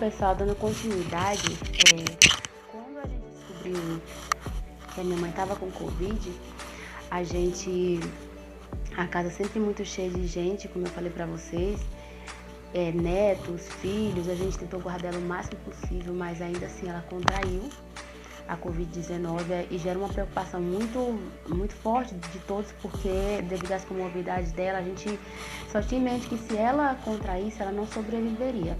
pessoal, dando continuidade, quando a gente descobriu que a minha mãe estava com Covid, a casa sempre muito cheia de gente, como eu falei pra vocês, netos, filhos, a gente tentou guardar ela o máximo possível, mas ainda assim ela contraiu a Covid-19 e gera uma preocupação muito, muito forte de todos, porque devido às comorbidades dela, a gente só tinha em mente que se ela contraísse, ela não sobreviveria.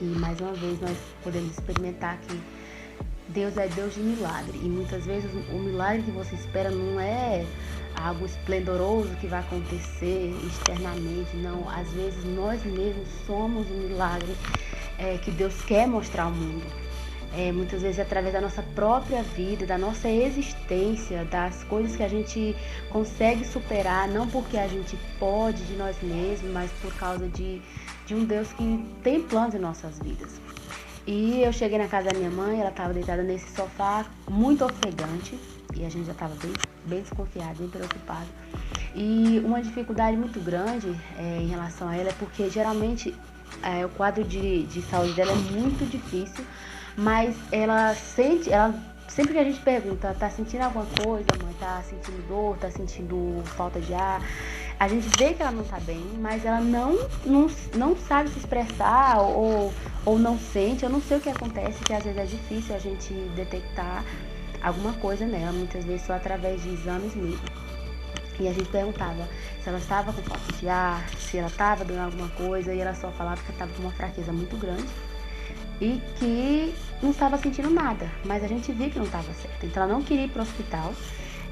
E mais uma vez nós podemos experimentar que Deus é Deus de milagre, e muitas vezes o milagre que você espera não é algo esplendoroso que vai acontecer externamente, não. Às vezes nós mesmos somos o milagre que Deus quer mostrar ao mundo. Muitas vezes através da nossa própria vida, da nossa existência, das coisas que a gente consegue superar, não porque a gente pode de nós mesmos, mas por causa de um Deus que tem planos em nossas vidas. E eu cheguei na casa da minha mãe, ela estava deitada nesse sofá, muito ofegante, e a gente já estava bem desconfiado, bem preocupado. E uma dificuldade muito grande em relação a ela é porque geralmente o quadro de saúde dela é muito difícil, mas sempre que a gente pergunta, tá sentindo alguma coisa, mãe? Tá sentindo dor, tá sentindo falta de ar? A gente vê que ela não tá bem, mas ela não sabe se expressar ou não sente. Eu não sei o que acontece, que às vezes é difícil a gente detectar alguma coisa nela, muitas vezes só através de exames mesmo. E a gente perguntava se ela estava com falta de ar, se ela estava dando alguma coisa, e ela só falava que estava com uma fraqueza muito grande e que não estava sentindo nada, mas a gente viu que não estava certo. Então ela não queria ir para o hospital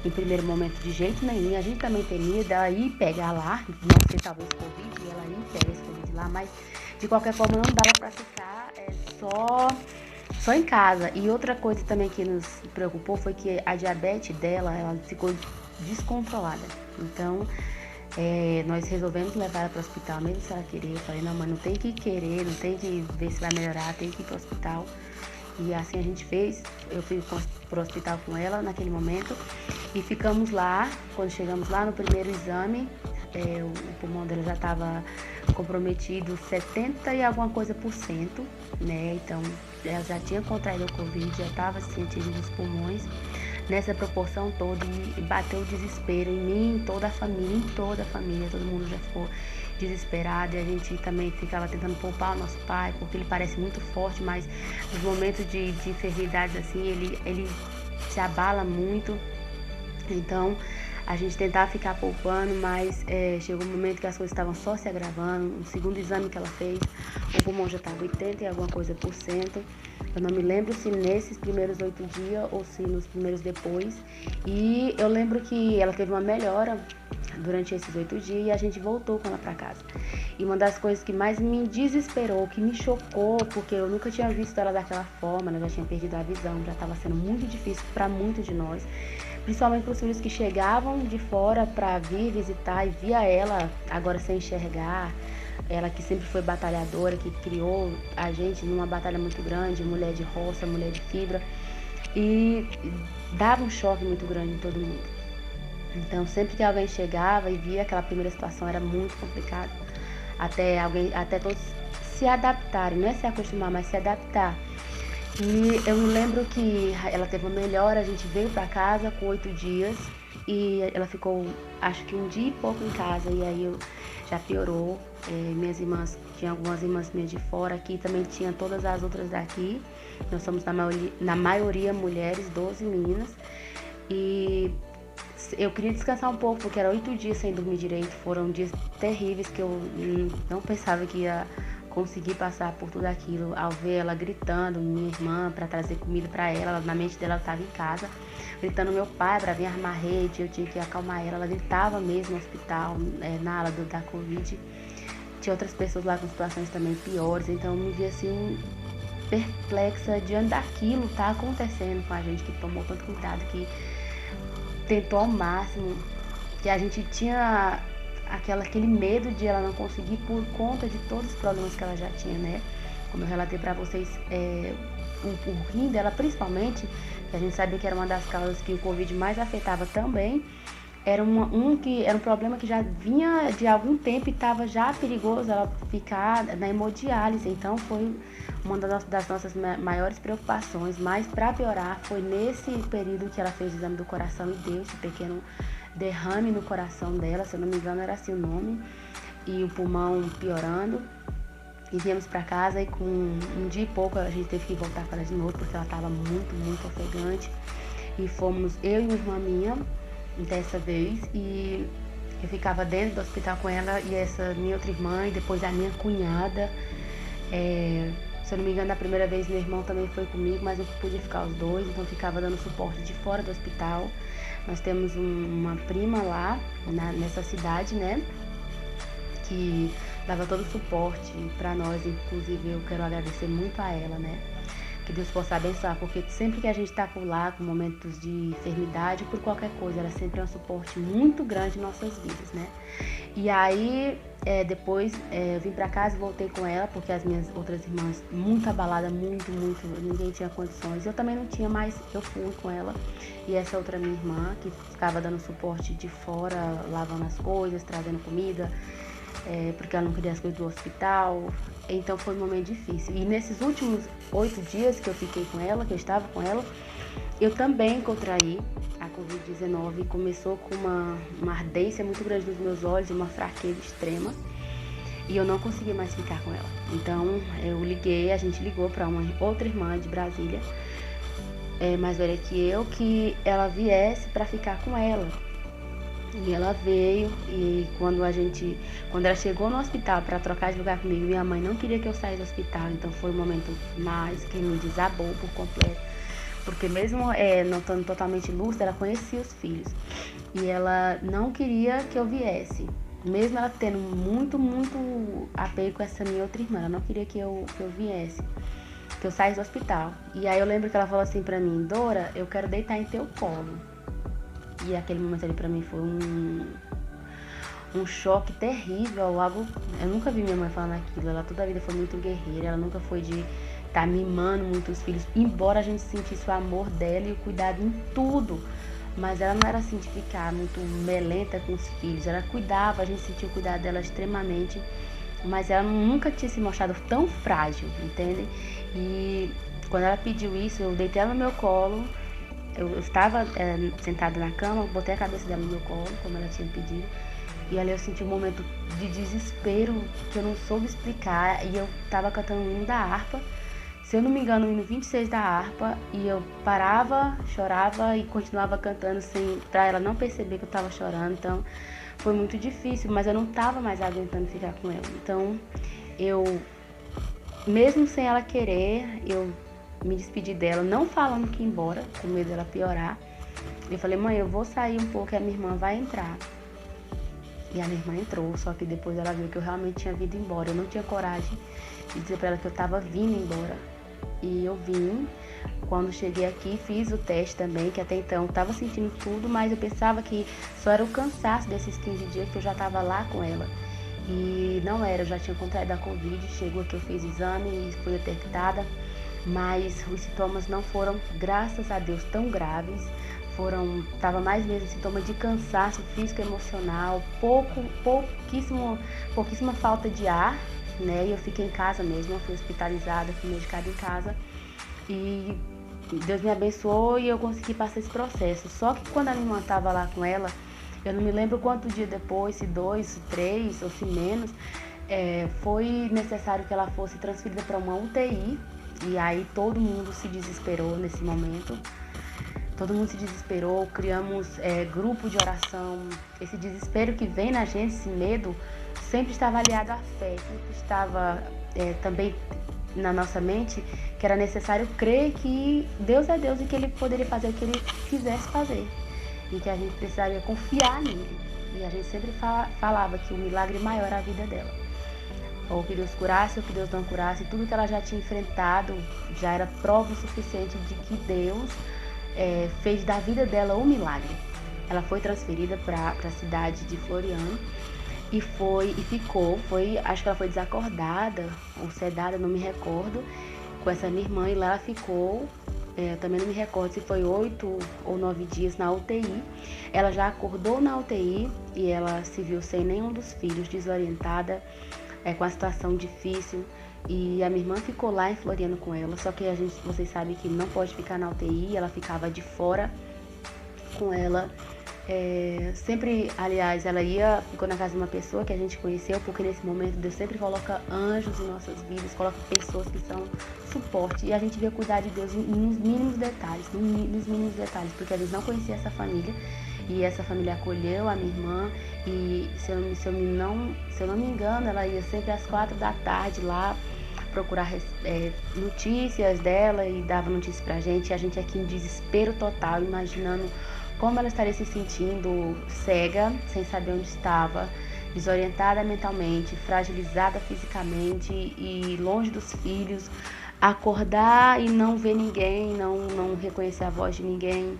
em primeiro momento de jeito nenhum. A gente também temia dela ir pegar lá, não sei, talvez Covid, e ela ir pegar esse Covid lá, mas de qualquer forma não dava para ficar só em casa. E outra coisa também que nos preocupou foi que a diabetes dela, ela ficou descontrolada. Então nós resolvemos levar ela para o hospital, mesmo se ela querer. Eu falei, não, mãe, não tem que querer, não tem que ver se vai melhorar, tem que ir para o hospital. E assim a gente fez. Eu fui para o hospital com ela naquele momento e ficamos lá. Quando chegamos lá, no primeiro exame, o pulmão dela já estava comprometido 70 e alguma coisa por cento, né? Então ela já tinha contraído o Covid, já estava sentindo nos pulmões nessa proporção toda, e bateu o desespero em mim, em toda a família, todo mundo já ficou desesperado, e a gente também ficava tentando poupar o nosso pai, porque ele parece muito forte, mas nos momentos de enfermidades assim, ele se abala muito. Então a gente tentava ficar poupando, mas chegou um momento que as coisas estavam só se agravando. No segundo exame que ela fez, o pulmão já estava 80 e alguma coisa por cento. Eu não me lembro se nesses primeiros 8 dias ou se nos primeiros depois. E eu lembro que ela teve uma melhora durante esses 8 dias e a gente voltou com ela para casa. E uma das coisas que mais me desesperou, que me chocou, porque eu nunca tinha visto ela daquela forma, né? Já tinha perdido a visão, já estava sendo muito difícil para muitos de nós, principalmente para os filhos que chegavam de fora para vir visitar e via ela agora sem enxergar. Ela que sempre foi batalhadora, que criou a gente numa batalha muito grande, mulher de roça, mulher de fibra, e dava um choque muito grande em todo mundo. Então sempre que alguém chegava e via aquela primeira situação, era muito complicado, até todos se adaptarem, não é se acostumar, mas se adaptar. E eu me lembro que ela teve uma melhora, a gente veio para casa com 8 dias e ela ficou, acho que um dia e pouco em casa, e aí já piorou. Minhas irmãs, tinha algumas irmãs minhas de fora aqui, também tinha todas as outras daqui. Nós somos na maioria mulheres, 12 meninas. E eu queria descansar um pouco, porque era 8 dias sem dormir direito. Foram dias terríveis que eu não pensava que ia conseguir passar por tudo aquilo. Ao ver ela gritando, minha irmã, para trazer comida para ela, na mente dela ela estava em casa, gritando meu pai para vir armar rede, eu tinha que acalmar ela. Ela gritava mesmo no hospital, na ala da Covid. Tinha outras pessoas lá com situações também piores, então eu me vi assim, perplexa diante daquilo tá acontecendo com a gente, que tomou tanto cuidado, que tentou ao máximo, que a gente tinha aquele medo de ela não conseguir por conta de todos os problemas que ela já tinha, né? Como eu relatei pra vocês, o rim dela principalmente, que a gente sabia que era uma das causas que o Covid mais afetava também, era um problema que já vinha de algum tempo e estava já perigoso ela ficar na hemodiálise. Então foi uma das nossas maiores preocupações, mas para piorar foi nesse período que ela fez o exame do coração e deu esse pequeno derrame no coração dela, se eu não me engano era assim o nome, e o pulmão piorando. E viemos para casa e com um dia e pouco a gente teve que voltar para ela de novo porque ela estava muito ofegante. E fomos eu e uma irmã minha dessa vez, e eu ficava dentro do hospital com ela e essa minha outra irmã e depois a minha cunhada. Se eu não me engano, da primeira vez meu irmão também foi comigo, mas não podia ficar os dois, então ficava dando suporte de fora do hospital. Nós temos uma prima lá nessa cidade, né, que dava todo o suporte para nós, inclusive eu quero agradecer muito a ela, né, que Deus possa abençoar, porque sempre que a gente está por lá, com momentos de enfermidade, por qualquer coisa, ela sempre é um suporte muito grande em nossas vidas, né. E aí, depois eu vim pra casa e voltei com ela, porque as minhas outras irmãs, muito abalada, muito, ninguém tinha condições. Eu também não tinha, mas eu fui com ela. E essa outra minha irmã, que ficava dando suporte de fora, lavando as coisas, trazendo comida, porque ela não queria as coisas do hospital. Então foi um momento difícil. E nesses últimos 8 dias que eu fiquei com ela, que eu estava com ela, eu também contraí a Covid-19. Começou com uma ardência muito grande nos meus olhos, uma fraqueza extrema, e eu não consegui mais ficar com ela. Então a gente ligou para uma outra irmã de Brasília, mais velha que eu, que ela viesse para ficar com ela. E ela veio, e quando ela chegou no hospital para trocar de lugar comigo, minha mãe não queria que eu saísse do hospital, então foi o momento mais que me desabou por completo, porque mesmo não estando totalmente lúcida, ela conhecia os filhos, e ela não queria que eu viesse, mesmo ela tendo muito apego com essa minha outra irmã, ela não queria que eu viesse, que eu saísse do hospital. E aí eu lembro que ela falou assim pra mim: Dora, eu quero deitar em teu colo. E aquele momento ali pra mim foi um choque terrível, algo... Eu nunca vi minha mãe falando aquilo, ela toda a vida foi muito guerreira, ela nunca foi de estar mimando muito os filhos, embora a gente sentisse o amor dela e o cuidado em tudo, mas ela não era assim de ficar muito melenta com os filhos, ela cuidava, a gente sentia o cuidado dela extremamente, mas ela nunca tinha se mostrado tão frágil, entende? E quando ela pediu isso, eu deitei ela no meu colo. Eu estava sentada na cama, botei a cabeça dela no meu colo, como ela tinha pedido. E ali eu senti um momento de desespero que eu não soube explicar. E eu estava cantando o hino da harpa. Se eu não me engano, o hino 26 da harpa. E eu parava, chorava e continuava cantando pra ela não perceber que eu estava chorando. Então foi muito difícil, mas eu não estava mais aguentando ficar com ela. Então mesmo sem ela querer, eu me despedi dela, não falando que ia embora, com medo dela piorar. Eu falei: mãe, eu vou sair um pouco e a minha irmã vai entrar. E a minha irmã entrou, só que depois ela viu que eu realmente tinha vindo embora. Eu não tinha coragem de dizer pra ela que eu tava vindo embora. E eu vim. Quando cheguei aqui, fiz o teste também, que até então eu tava sentindo tudo, mas eu pensava que só era o cansaço desses 15 dias que eu já tava lá com ela. E não era, eu já tinha contraído a Covid, chegou aqui, eu fiz exame e fui detectada. Mas os sintomas não foram, graças a Deus, tão graves. Tava mais mesmo sintoma de cansaço físico e emocional, pouquíssima falta de ar, né? E eu fiquei em casa mesmo, eu fui hospitalizada, fui medicada em casa. E Deus me abençoou e eu consegui passar esse processo. Só que quando a minha irmã estava lá com ela, eu não me lembro quanto dia depois, se 2, se 3 ou se menos, foi necessário que ela fosse transferida para uma UTI. E aí todo mundo se desesperou nesse momento. Todo mundo se desesperou, criamos grupo de oração. Esse desespero que vem na gente, esse medo, sempre estava aliado à fé. Sempre estava também na nossa mente que era necessário crer que Deus é Deus e que Ele poderia fazer o que Ele quisesse fazer. E que a gente precisaria confiar nele. E a gente sempre falava que o milagre maior era a vida dela. Ou que Deus curasse ou que Deus não curasse. Tudo que ela já tinha enfrentado já era prova suficiente de que Deus fez da vida dela um milagre. Ela foi transferida para a cidade de Floriano e ficou, acho que ela foi desacordada ou sedada, não me recordo, com essa minha irmã, e lá ela ficou eu também não me recordo se foi 8 ou 9 dias na UTI. Ela já acordou na UTI e ela se viu sem nenhum dos filhos, desorientada, com a situação difícil. E a minha irmã ficou lá em Floriano com ela, só que vocês sabem que não pode ficar na UTI, ela ficava de fora com ela. Sempre, aliás, ficou na casa de uma pessoa que a gente conheceu, porque nesse momento Deus sempre coloca anjos em nossas vidas, coloca pessoas que são suporte, e a gente vê cuidar de Deus nos mínimos detalhes, porque a gente não conhecia essa família, e essa família acolheu a minha irmã, e se eu não me engano, ela ia sempre às 4 da tarde lá procurar notícias dela e dava notícias pra gente, e a gente aqui em desespero total, imaginando como ela estaria se sentindo cega, sem saber onde estava, desorientada mentalmente, fragilizada fisicamente e longe dos filhos, acordar e não ver ninguém, não reconhecer a voz de ninguém.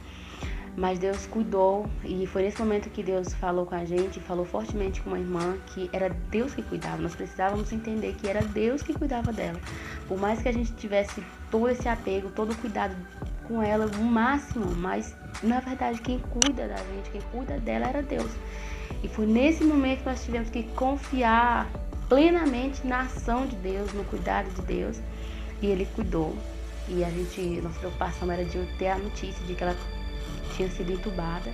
Mas Deus cuidou, e foi nesse momento que Deus falou com a gente, falou fortemente com uma irmã, que era Deus que cuidava. Nós precisávamos entender que era Deus que cuidava dela. Por mais que a gente tivesse todo esse apego, todo o cuidado com ela, o máximo, mas na verdade quem cuida da gente, quem cuida dela era Deus. E foi nesse momento que nós tivemos que confiar plenamente na ação de Deus, no cuidado de Deus, e Ele cuidou. E nossa preocupação era de ter a notícia de que ela tinha sido entubada.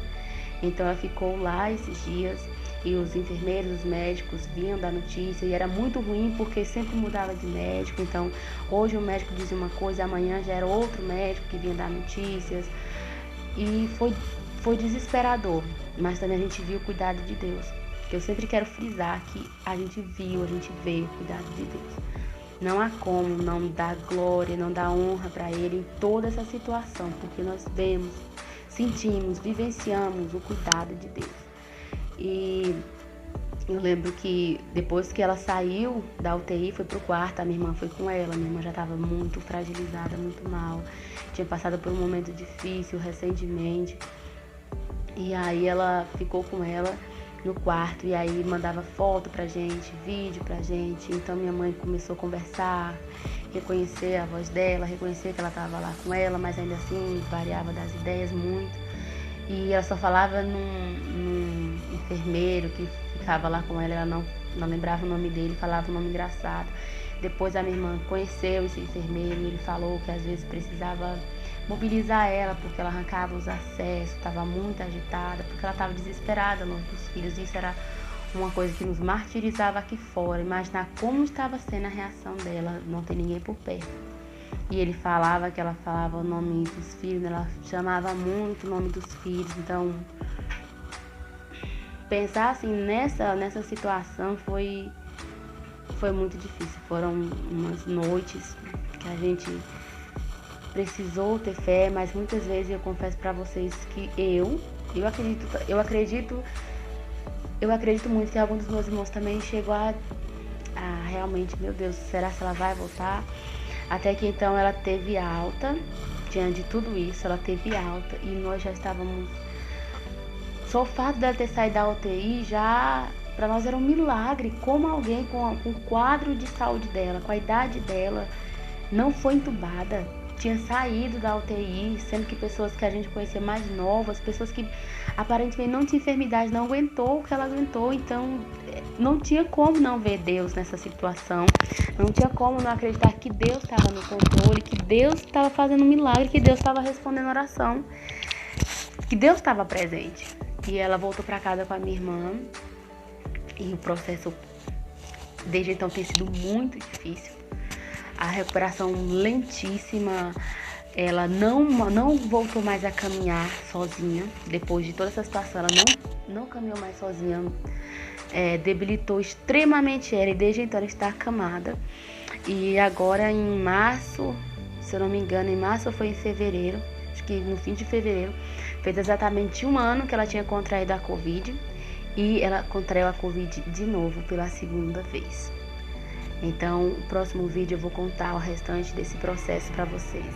Então ela ficou lá esses dias, e os enfermeiros, os médicos vinham dar notícia, e era muito ruim porque sempre mudava de médico. Então hoje o médico dizia uma coisa, amanhã já era outro médico que vinha dar notícias, e foi desesperador, mas também a gente viu o cuidado de Deus. Eu sempre quero frisar que a gente vê o cuidado de Deus. Não há como não dar glória, não dar honra para Ele em toda essa situação, porque nós vemos, sentimos, vivenciamos o cuidado de Deus. E eu lembro que depois que ela saiu da UTI, foi pro quarto, a minha irmã foi com ela. Minha irmã já estava muito fragilizada, muito mal, tinha passado por um momento difícil recentemente. E aí ela ficou com ela no quarto, e aí mandava foto pra gente, vídeo pra gente. Então minha mãe começou a conversar, reconhecer a voz dela, reconhecer que ela estava lá com ela, mas ainda assim variava das ideias muito. E ela só falava num enfermeiro que ficava lá com ela não lembrava o nome dele, falava um nome engraçado. Depois a minha irmã conheceu esse enfermeiro, e ele falou que às vezes precisava mobilizar ela, porque ela arrancava os acessos, estava muito agitada, porque ela estava desesperada longe dos filhos. Isso era uma coisa que nos martirizava aqui fora, imaginar como estava sendo a reação dela, não ter ninguém por perto. E ele falava que ela falava o nome dos filhos, ela chamava muito o nome dos filhos. Então, pensar assim nessa situação foi muito difícil. Foram umas noites que a gente precisou ter fé, mas muitas vezes eu confesso para vocês que eu acredito muito que alguns dos meus irmãos também chegou a realmente, meu Deus, será que ela vai voltar? Até que então ela teve alta, diante de tudo isso, ela teve alta, e nós já estávamos... Só o fato dela ter saído da UTI já, para nós era um milagre, como alguém com o quadro de saúde dela, com a idade dela, não foi entubada, tinha saído da UTI, sendo que pessoas que a gente conhecia mais novas, pessoas que aparentemente não tinham enfermidade, não aguentou o que ela aguentou. Então não tinha como não ver Deus nessa situação, não tinha como não acreditar que Deus estava no controle, que Deus estava fazendo um milagre, que Deus estava respondendo oração, que Deus estava presente. E ela voltou para casa com a minha irmã, e o processo desde então tem sido muito difícil. A recuperação lentíssima, ela não voltou mais a caminhar sozinha. Depois de toda essa situação, ela não caminhou mais sozinha, debilitou extremamente ela, e desde então ela está acamada. E agora em março, se eu não me engano, em março ou foi em fevereiro, acho que no fim de fevereiro, fez exatamente 1 ano que ela tinha contraído a Covid, e ela contraiu a Covid de novo pela 2ª vez. Então, no próximo vídeo eu vou contar o restante desse processo para vocês.